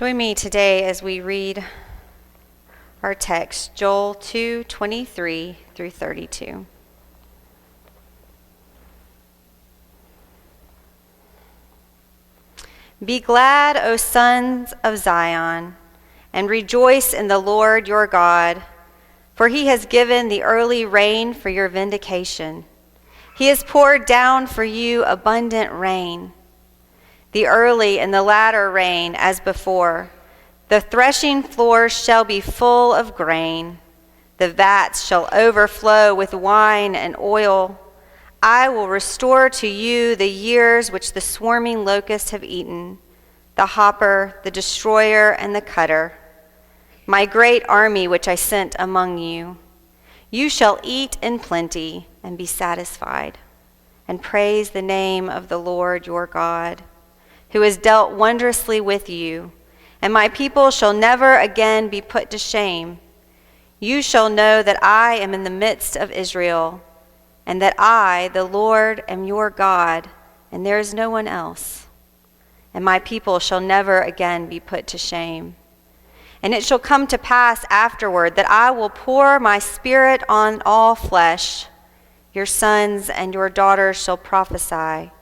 Join me today as we read our text, Joel 2:23 through 32. Be glad, O sons of Zion, and rejoice in the Lord your God, for he has given the early rain for your vindication. He has poured down for you abundant rain, the early and the latter rain as before. The threshing floors shall be full of grain. The vats shall overflow with wine and oil. I will restore to you the years which the swarming locusts have eaten, the hopper, the destroyer, and the cutter, my great army which I sent among you. You shall eat in plenty and be satisfied, and praise the name of the Lord your God, who has dealt wondrously with you, and my people shall never again be put to shame. You shall know that I am in the midst of Israel, and that I, the Lord, am your God, and there is no one else. And my people shall never again be put to shame. And it shall come to pass afterward that I will pour my spirit on all flesh. Your sons and your daughters shall prophesy.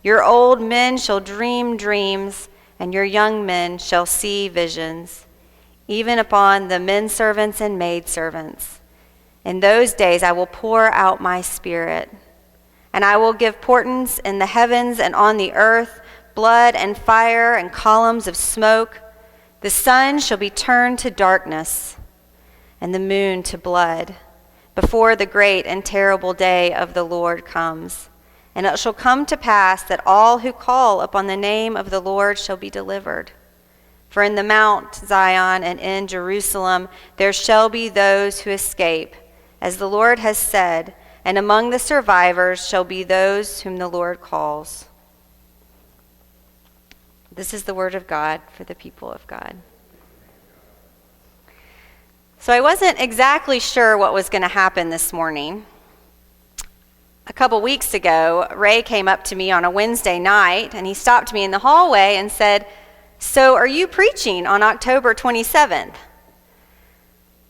Your old men shall dream dreams, and your young men shall see visions, even upon the menservants and maidservants. In those days I will pour out my spirit, and I will give portents in the heavens and on the earth, blood and fire and columns of smoke. The sun shall be turned to darkness, and the moon to blood, before the great and terrible day of the Lord comes. And it shall come to pass that all who call upon the name of the Lord shall be delivered. For in the Mount Zion and in Jerusalem there shall be those who escape, as the Lord has said, and among the survivors shall be those whom the Lord calls. This is the word of God for the people of God. So I wasn't exactly sure what was going to happen this morning. A couple weeks ago, Ray came up to me on a Wednesday night, and he stopped me in the hallway and said, "So are you preaching on October 27th?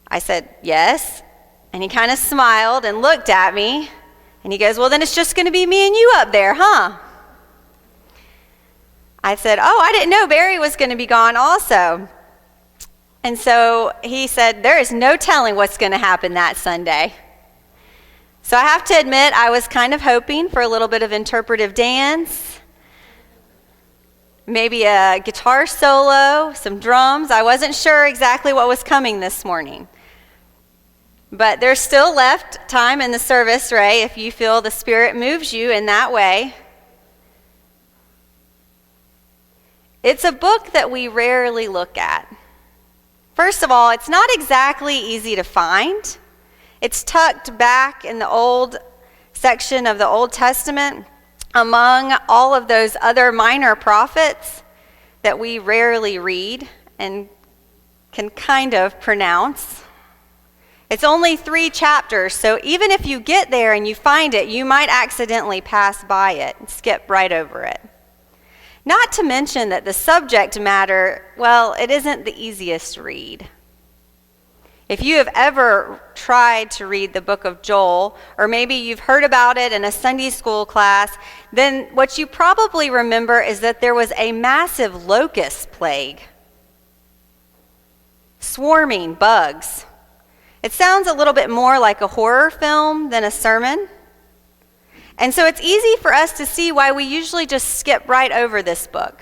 I said, "Yes." And he kind of smiled and looked at me, and he goes, "Well, then it's just going to be me and you up there, huh?" I said, "Oh, I didn't know Barry was going to be gone also." And so he said, "There is no telling what's going to happen that Sunday." So I have to admit, I was kind of hoping for a little bit of interpretive dance, maybe a guitar solo, some drums. I wasn't sure exactly what was coming this morning. But there's still left time in the service, Ray, if you feel the Spirit moves you in that way. It's a book that we rarely look at. First of all, it's not exactly easy to find. It's tucked back in the old section of the Old Testament among all of those other minor prophets that we rarely read and can kind of pronounce. It's only 3 chapters, so even if you get there and you find it, you might accidentally pass by it and skip right over it. Not to mention that the subject matter, well, it isn't the easiest read. If you have ever tried to read the book of Joel, or maybe you've heard about it in a Sunday school class, then what you probably remember is that there was a massive locust plague. Swarming bugs. It sounds a little bit more like a horror film than a sermon. And so it's easy for us to see why we usually just skip right over this book.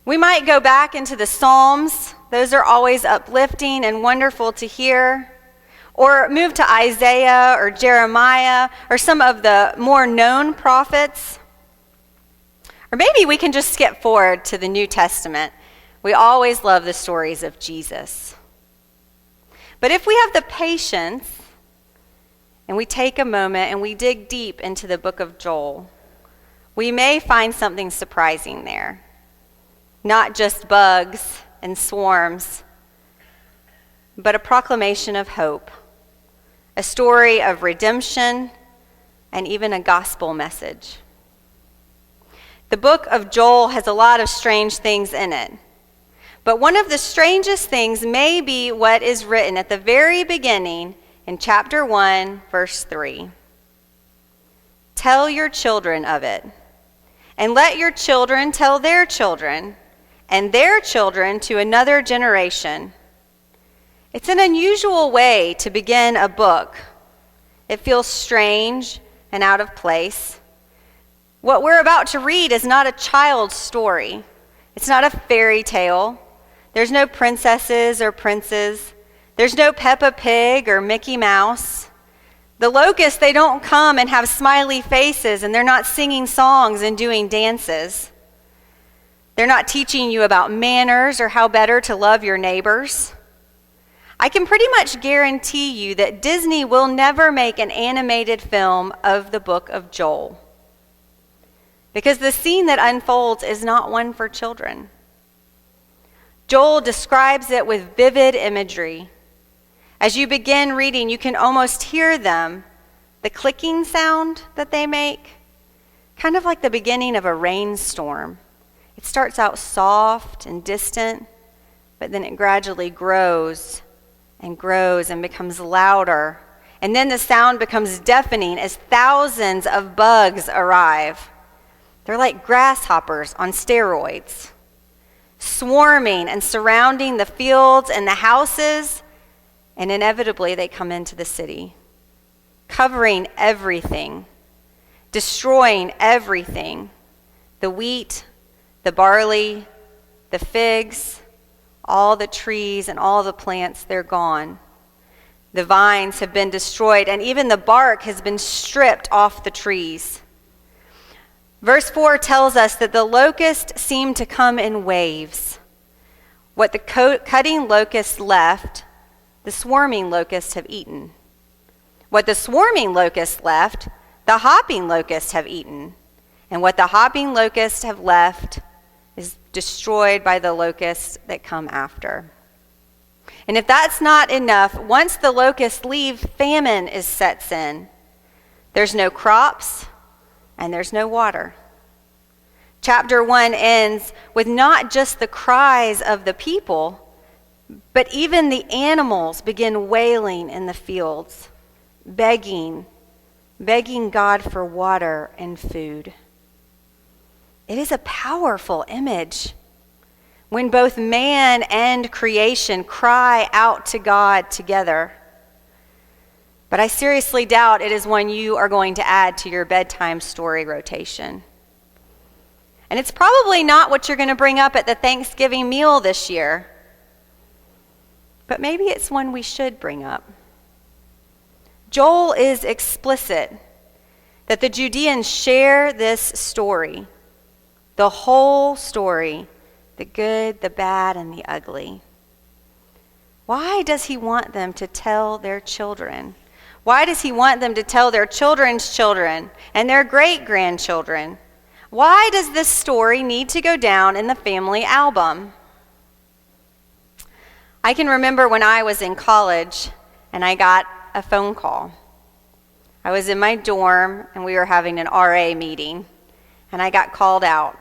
We might go back into the Psalms. Those are always uplifting and wonderful to hear. Or move to Isaiah or Jeremiah or some of the more known prophets. Or maybe we can just skip forward to the New Testament. We always love the stories of Jesus. But if we have the patience and we take a moment and we dig deep into the book of Joel, we may find something surprising there. Not just bugs and swarms, but a proclamation of hope, a story of redemption, and even a gospel message. The book of Joel has a lot of strange things in it. But one of the strangest things may be what is written at the very beginning in chapter 1, verse 3. Tell your children of it, and let your children tell their children, and their children to another generation. It's an unusual way to begin a book. It feels strange and out of place. What we're about to read is not a child's story. It's not a fairy tale. There's no princesses or princes. There's no Peppa Pig or Mickey Mouse. The locusts, they don't come and have smiley faces, and they're not singing songs and doing dances. They're not teaching you about manners or how better to love your neighbors. I can pretty much guarantee you that Disney will never make an animated film of the book of Joel, because the scene that unfolds is not one for children. Joel describes it with vivid imagery. As you begin reading, you can almost hear them, the clicking sound that they make, kind of like the beginning of a rainstorm. It starts out soft and distant, but then it gradually grows and grows and becomes louder. And then the sound becomes deafening as thousands of bugs arrive. They're like grasshoppers on steroids, swarming and surrounding the fields and the houses, and inevitably they come into the city, covering everything, destroying everything: the wheat, the barley, the figs, all the trees and all the plants, they're gone. The vines have been destroyed, and even the bark has been stripped off the trees. Verse 4 tells us that the locusts seem to come in waves. What the cutting locusts left, the swarming locusts have eaten. What the swarming locusts left, the hopping locusts have eaten. And what the hopping locusts have left is destroyed by the locusts that come after. And if that's not enough, once the locusts leave, famine sets in. There's no crops and there's no water. Chapter 1 ends with not just the cries of the people, but even the animals begin wailing in the fields, begging God for water and food. It is a powerful image when both man and creation cry out to God together. But I seriously doubt it is one you are going to add to your bedtime story rotation. And it's probably not what you're going to bring up at the Thanksgiving meal this year. But maybe it's one we should bring up. Joel is explicit that the Judeans share this story, the whole story, the good, the bad, and the ugly. Why does he want them to tell their children? Why does he want them to tell their children's children and their great-grandchildren? Why does this story need to go down in the family album? I can remember when I was in college and I got a phone call. I was in my dorm and we were having an RA meeting, and I got called out.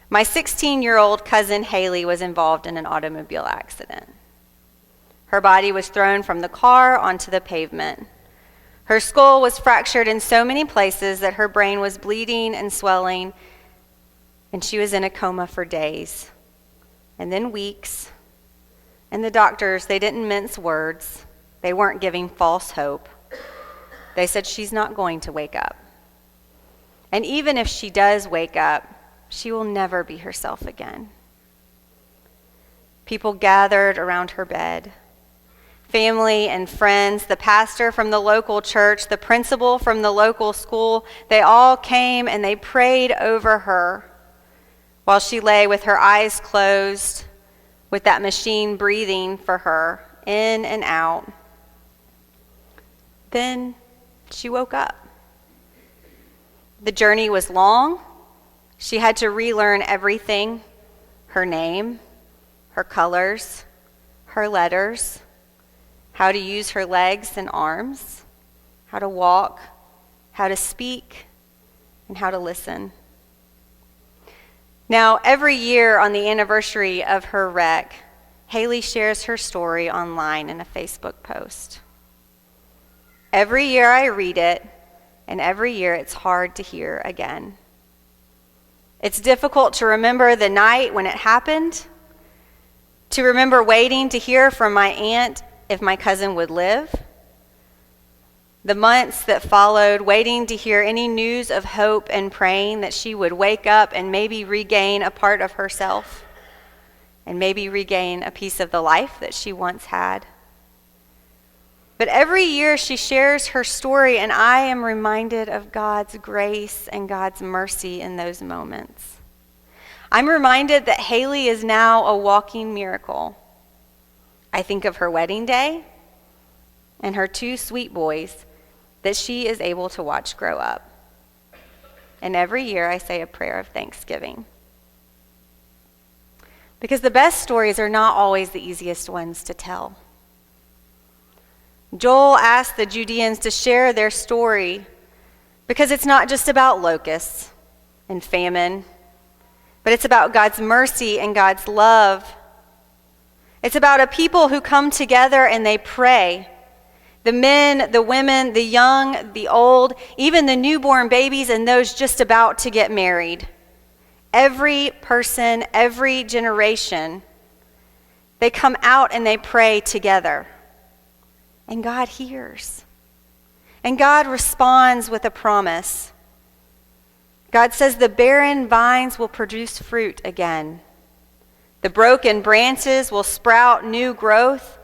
My 16-year-old cousin Haley was involved in an automobile accident. Her body was thrown from the car onto the pavement. Her skull was fractured in so many places that her brain was bleeding and swelling, and she was in a coma for days, and then weeks. And the doctors, they didn't mince words. They weren't giving false hope. They said she's not going to wake up. And even if she does wake up, she will never be herself again. People gathered around her bed. Family and friends, the pastor from the local church, the principal from the local school, they all came and they prayed over her while she lay with her eyes closed, with that machine breathing for her in and out. Then she woke up. The journey was long. She had to relearn everything: her name, her colors, her letters, how to use her legs and arms, how to walk, how to speak, and how to listen. Now, every year on the anniversary of her wreck, Haley shares her story online in a Facebook post. Every year I read it, and every year it's hard to hear again. It's difficult to remember the night when it happened, to remember waiting to hear from my aunt if my cousin would live, the months that followed, waiting to hear any news of hope and praying that she would wake up and maybe regain a part of herself and maybe regain a piece of the life that she once had. But every year she shares her story, and I am reminded of God's grace and God's mercy in those moments. I'm reminded that Haley is now a walking miracle. I think of her wedding day and her 2 sweet boys that she is able to watch grow up. And every year I say a prayer of thanksgiving. Because the best stories are not always the easiest ones to tell. Joel asked the Judeans to share their story because it's not just about locusts and famine, but it's about God's mercy and God's love. It's about a people who come together and they pray. The men, the women, the young, the old, even the newborn babies and those just about to get married. Every person, every generation, they come out and they pray together. And God hears. And God responds with a promise. God says the barren vines will produce fruit again. The broken branches will sprout new growth.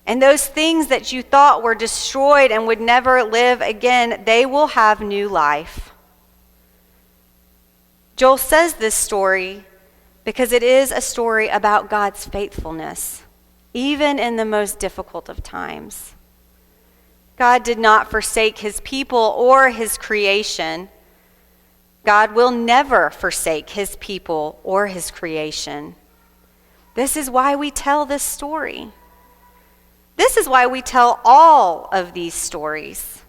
And those things that you thought were destroyed and would never live again, they will have new life. Joel says this story because it is a story about God's faithfulness, even in the most difficult of times. God did not forsake his people or his creation. God will never forsake his people or his creation. This is why we tell this story. This is why we tell all of these stories.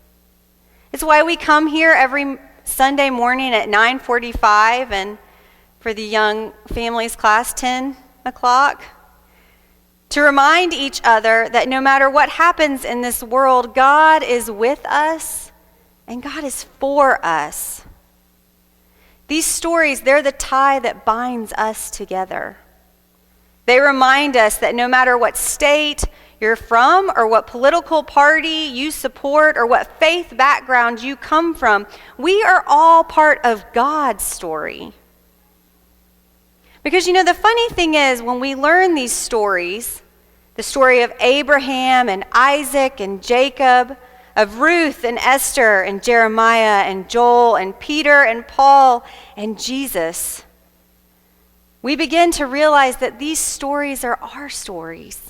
It's why we come here every Sunday morning at 9:45 and for the young families class 10 o'clock to remind each other that no matter what happens in this world, God is with us and God is for us. These stories, they're the tie that binds us together. They remind us that no matter what state you're from or what political party you support or what faith background you come from, we are all part of God's story. Because the funny thing is when we learn these stories, the story of Abraham and Isaac and Jacob, of Ruth and Esther and Jeremiah and Joel and Peter and Paul and Jesus, we begin to realize that these stories are our stories.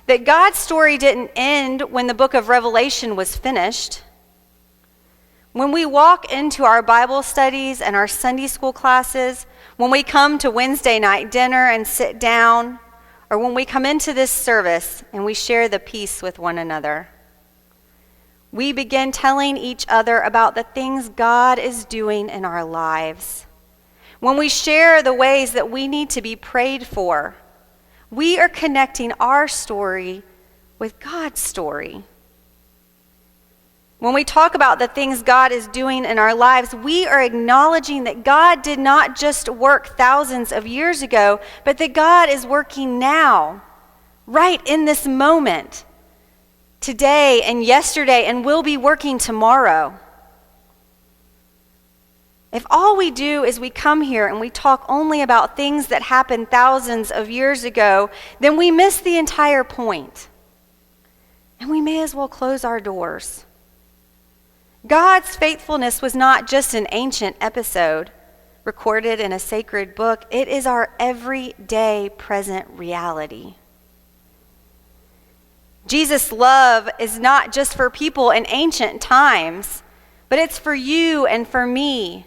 That God's story didn't end when the book of Revelation was finished. When we walk into our Bible studies and our Sunday school classes, when we come to Wednesday night dinner and sit down, or when we come into this service and we share the peace with one another, we begin telling each other about the things God is doing in our lives. When we share the ways that we need to be prayed for, we are connecting our story with God's story. When we talk about the things God is doing in our lives, we are acknowledging that God did not just work thousands of years ago, but that God is working now, right in this moment, today and yesterday, and will be working tomorrow. If all we do is we come here and we talk only about things that happened thousands of years ago, then we miss the entire point. And we may as well close our doors. God's faithfulness was not just an ancient episode recorded in a sacred book. It is our everyday present reality. Jesus' love is not just for people in ancient times, but it's for you and for me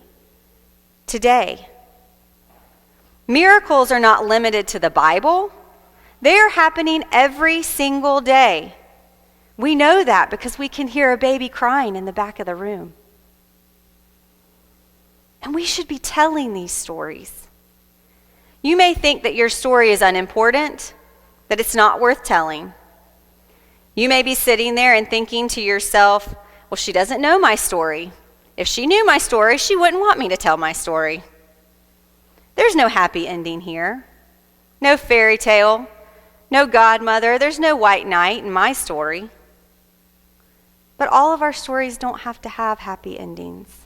today. Miracles are not limited to the Bible. They are happening every single day. We know that because we can hear a baby crying in the back of the room. And we should be telling these stories. You may think that your story is unimportant, that it's not worth telling. You may be sitting there and thinking to yourself, well, she doesn't know my story. If she knew my story, she wouldn't want me to tell my story. There's no happy ending here. No fairy tale. No godmother. There's no white knight in my story. But all of our stories don't have to have happy endings.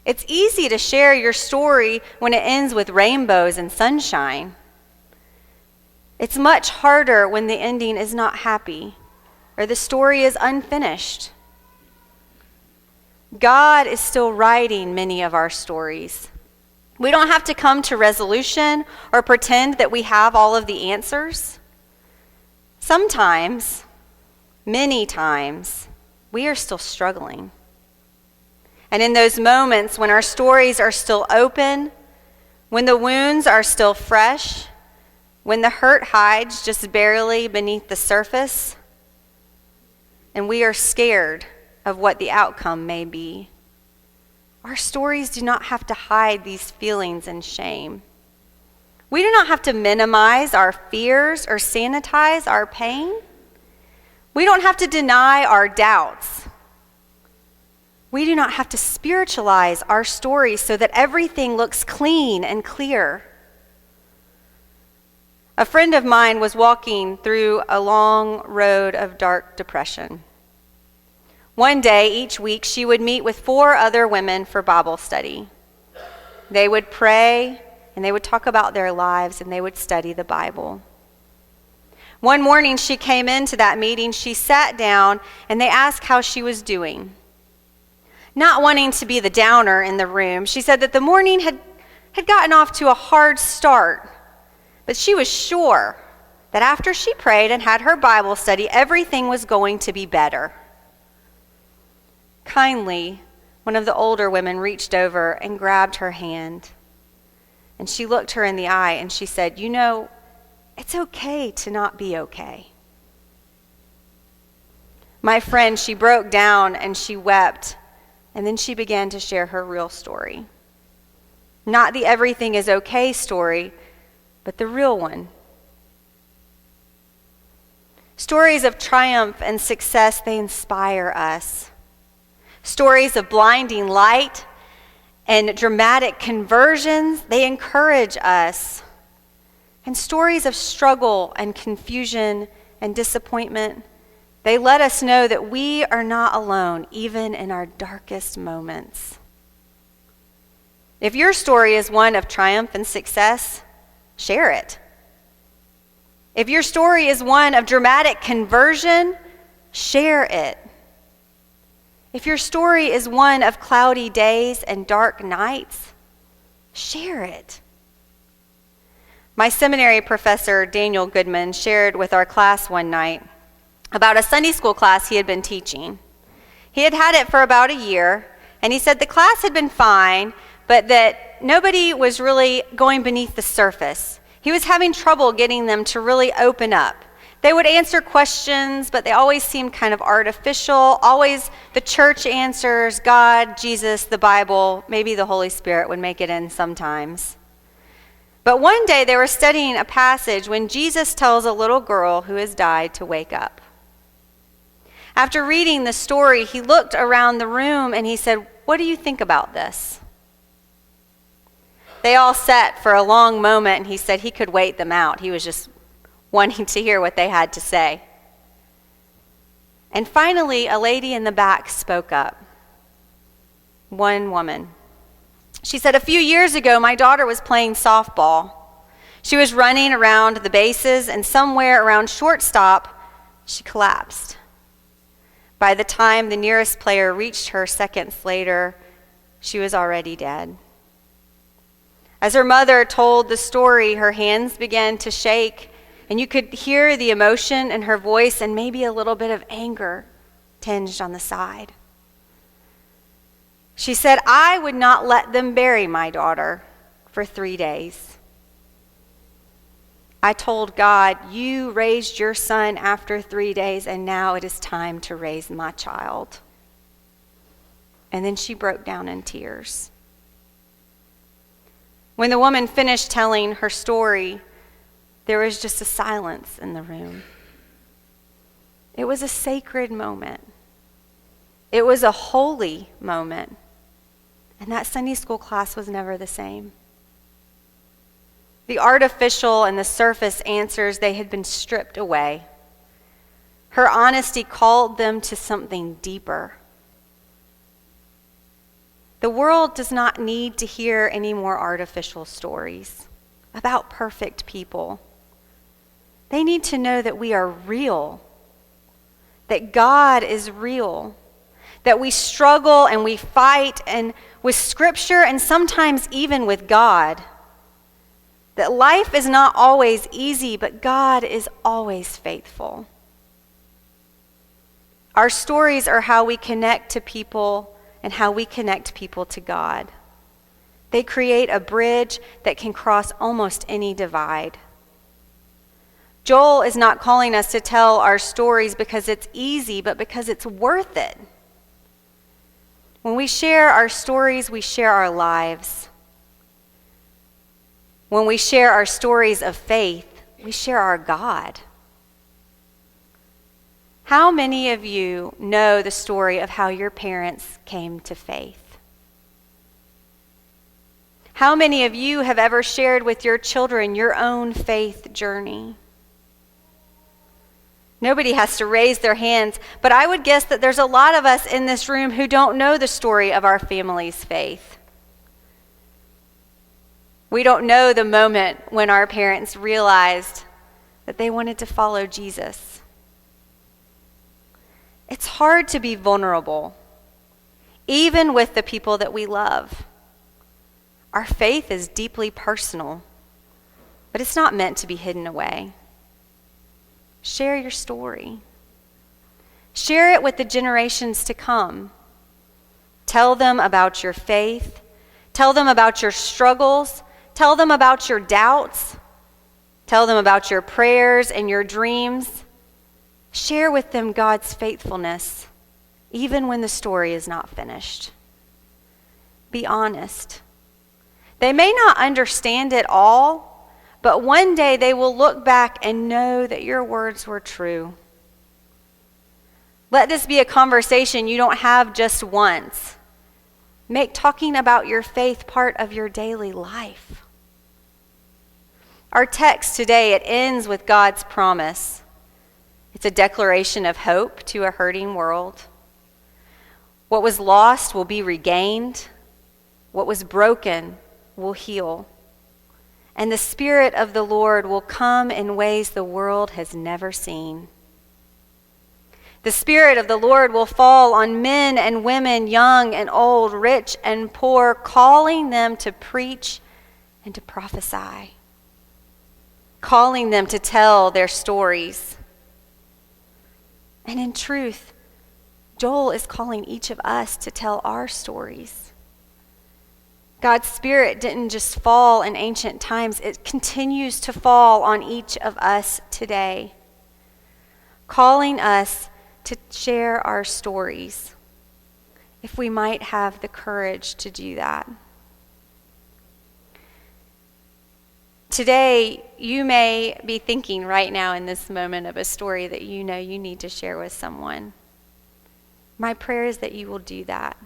It's easy to share your story when it ends with rainbows and sunshine. It's much harder when the ending is not happy or the story is unfinished. God is still writing many of our stories. We don't have to come to resolution or pretend that we have all of the answers. Sometimes, many times, we are still struggling. And in those moments when our stories are still open, when the wounds are still fresh, when the hurt hides just barely beneath the surface, and we are scared of what the outcome may be, our stories do not have to hide these feelings and shame. We do not have to minimize our fears or sanitize our pain. We don't have to deny our doubts. We do not have to spiritualize our stories so that everything looks clean and clear. A friend of mine was walking through a long road of dark depression. One day each week, she would meet with 4 other women for Bible study. They would pray, and they would talk about their lives, and they would study the Bible. One morning, she came into that meeting. She sat down, and they asked how she was doing. Not wanting to be the downer in the room, she said that the morning had gotten off to a hard start, but she was sure that after she prayed and had her Bible study, everything was going to be better. Kindly, one of the older women reached over and grabbed her hand. And she looked her in the eye and she said, "You know, it's okay to not be okay." My friend, she broke down and she wept, and then she began to share her real story. Not the everything is okay story, but the real one. Stories of triumph and success, they inspire us. Stories of blinding light and dramatic conversions, they encourage us. And stories of struggle and confusion and disappointment, they let us know that we are not alone, even in our darkest moments. If your story is one of triumph and success, share it. If your story is one of dramatic conversion, share it. If your story is one of cloudy days and dark nights, share it. My seminary professor, Daniel Goodman, shared with our class one night about a Sunday school class he had been teaching. He had had it for about a year, and he said the class had been fine, but that nobody was really going beneath the surface. He was having trouble getting them to really open up. They would answer questions, but they always seemed kind of artificial. Always the church answers, God, Jesus, the Bible, maybe the Holy Spirit would make it in sometimes. But one day they were studying a passage when Jesus tells a little girl who has died to wake up. After reading the story, he looked around the room and he said, "What do you think about this?" They all sat for a long moment, and he said he could wait them out. He was just wanting to hear what they had to say. And finally, a lady in the back spoke up. One woman. She said, "A few years ago, my daughter was playing softball. She was running around the bases, and somewhere around shortstop, she collapsed. By the time the nearest player reached her seconds later, she was already dead. As her mother told the story, her hands began to shake, and you could hear the emotion in her voice and maybe a little bit of anger tinged on the side. She said, I would not let them bury my daughter for 3 days. I told God, you raised your son after 3 days, and now it is time to raise my child." And then she broke down in tears. When the woman finished telling her story, there was just a silence in the room. It was a sacred moment. It was a holy moment. And that Sunday school class was never the same. The artificial and the surface answers, they had been stripped away. Her honesty called them to something deeper. The world does not need to hear any more artificial stories about perfect people. They need to know that we are real, that God is real, that we struggle and we fight and with Scripture and sometimes even with God. That life is not always easy, but God is always faithful. Our stories are how we connect to people and how we connect people to God. They create a bridge that can cross almost any divide. Joel is not calling us to tell our stories because it's easy, but because it's worth it. When we share our stories, we share our lives. When we share our stories of faith, we share our God. How many of you know the story of how your parents came to faith? How many of you have ever shared with your children your own faith journey? Nobody has to raise their hands, but I would guess that there's a lot of us in this room who don't know the story of our family's faith. We don't know the moment when our parents realized that they wanted to follow Jesus. It's hard to be vulnerable, even with the people that we love. Our faith is deeply personal, but it's not meant to be hidden away. Share your story. Share it with the generations to come. Tell them about your faith. Tell them about your struggles. Tell them about your doubts. Tell them about your prayers and your dreams. Share with them God's faithfulness, even when the story is not finished. Be honest. They may not understand it all, but one day they will look back and know that your words were true. Let this be a conversation you don't have just once. Make talking about your faith part of your daily life. Our text today, it ends with God's promise. It's a declaration of hope to a hurting world. What was lost will be regained. What was broken will heal. And the Spirit of the Lord will come in ways the world has never seen. The Spirit of the Lord will fall on men and women, young and old, rich and poor, calling them to preach and to prophesy, calling them to tell their stories. And in truth, Joel is calling each of us to tell our stories. God's Spirit didn't just fall in ancient times, it continues to fall on each of us today, calling us to share our stories, if we might have the courage to do that. Today, you may be thinking right now in this moment of a story that you know you need to share with someone. My prayer is that you will do that.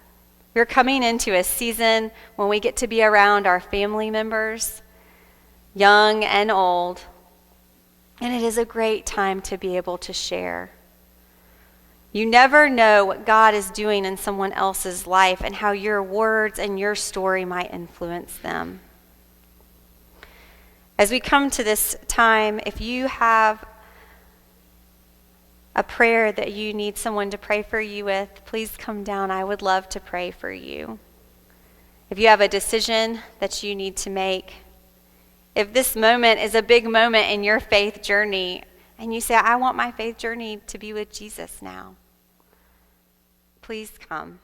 We're coming into a season when we get to be around our family members, young and old, and it is a great time to be able to share. You never know what God is doing in someone else's life and how your words and your story might influence them. As we come to this time, if you have a prayer that you need someone to pray for you with, please come down. I would love to pray for you. If you have a decision that you need to make, if this moment is a big moment in your faith journey, and you say, I want my faith journey to be with Jesus now, please come.